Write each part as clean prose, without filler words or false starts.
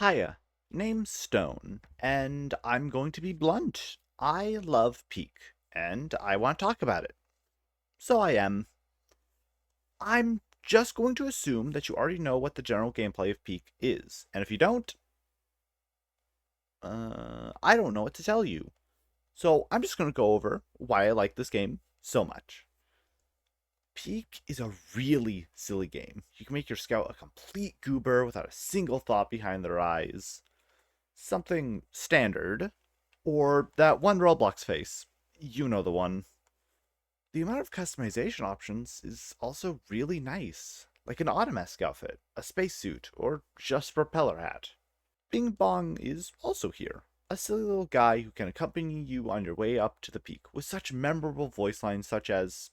Hiya, name's Stone, and I'm going to be blunt. I love Peak, and I want to talk about it. So I am. I'm just going to assume that you already know what the general gameplay of Peak is, and if you don't, I don't know what to tell you. So I'm just going to go over why I like this game so much. Peak is a really silly game. You can make your scout a complete goober without a single thought behind their eyes. Something standard, or that one Roblox face. You know the one. The amount of customization options is also really nice, like an Automask outfit, a spacesuit, or just a propeller hat. Bing Bong is also here, a silly little guy who can accompany you on your way up to the peak with such memorable voice lines such as,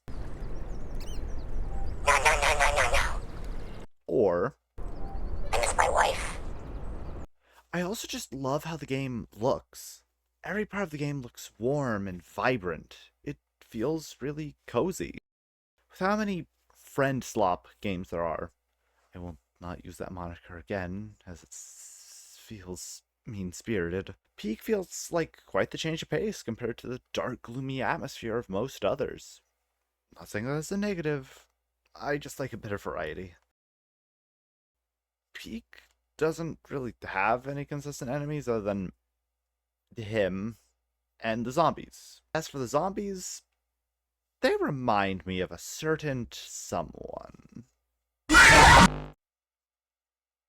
No, no, no, no, no, no. or, I miss my wife. I also just love how the game looks. Every part of the game looks warm and vibrant. It feels really cozy. With how many friend slop games there are, I will not use that moniker again, as it feels mean spirited. Peak feels like quite the change of pace compared to the dark, gloomy atmosphere of most others. Not saying that's a negative, I just like a bit of variety. Peak doesn't really have any consistent enemies other than him and the zombies. As for the zombies, they remind me of a certain someone.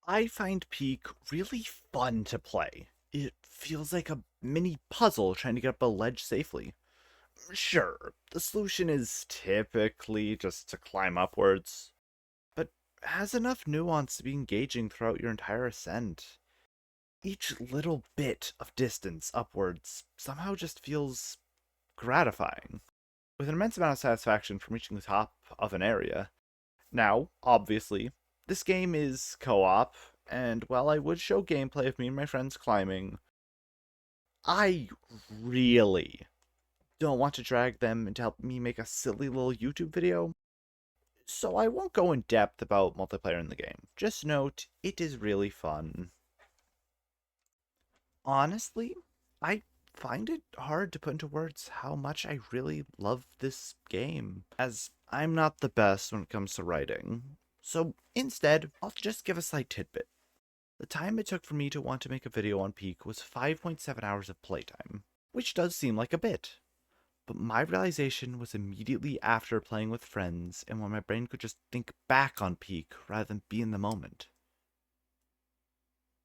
I find Peak really fun to play. It feels like a mini puzzle trying to get up a ledge safely. Sure, the solution is typically just to climb upwards, but has enough nuance to be engaging throughout your entire ascent. Each little bit of distance upwards somehow just feels gratifying, with an immense amount of satisfaction from reaching the top of an area. Now, obviously, this game is co-op, and while I would show gameplay of me and my friends climbing, I really don't want to drag them into help me make a silly little YouTube video, so I won't go in depth about multiplayer in the game. Just note, it is really fun. Honestly, I find it hard to put into words how much I really love this game, as I'm not the best when it comes to writing. So instead, I'll just give a slight tidbit. The time it took for me to want to make a video on Peak was 5.7 hours of playtime, which does seem like a bit. But my realization was immediately after playing with friends and when my brain could just think back on Peak rather than be in the moment.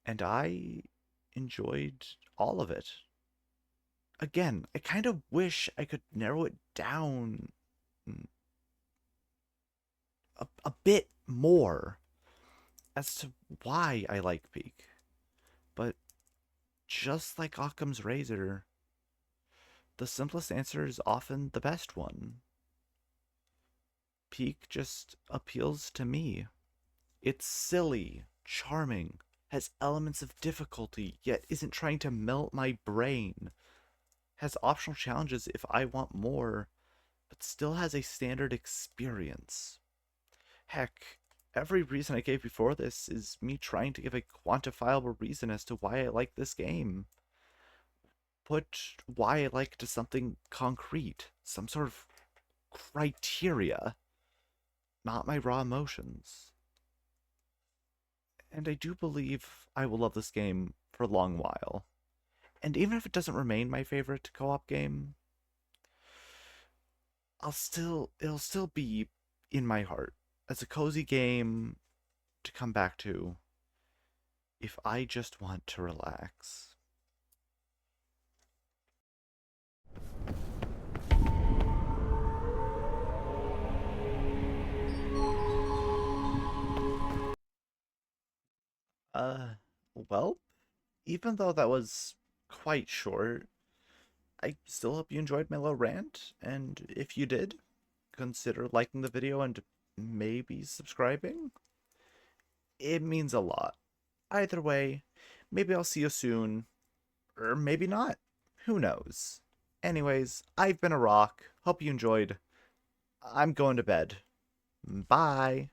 And I enjoyed all of it. Again, I kind of wish I could narrow it down a bit more as to why I like Peak. But just like Occam's razor, the simplest answer is often the best one. Peak just appeals to me. It's silly, charming, has elements of difficulty, yet isn't trying to melt my brain, has optional challenges if I want more, but still has a standard experience. Heck, every reason I gave before this is me trying to give a quantifiable reason as to why I like this game. Put why I like to something concrete, some sort of criteria, not my raw emotions. And I do believe I will love this game for a long while. And even if it doesn't remain my favorite co-op game, it'll still be in my heart as a cozy game to come back to if I just want to relax. Uh, well, even though that was quite short, I still hope you enjoyed my little rant, and if you did, consider liking the video and maybe subscribing. It means a lot. Either way, maybe I'll see you soon, or maybe not. Who knows? Anyways, I've been a rock. Hope you enjoyed. I'm going to bed. Bye.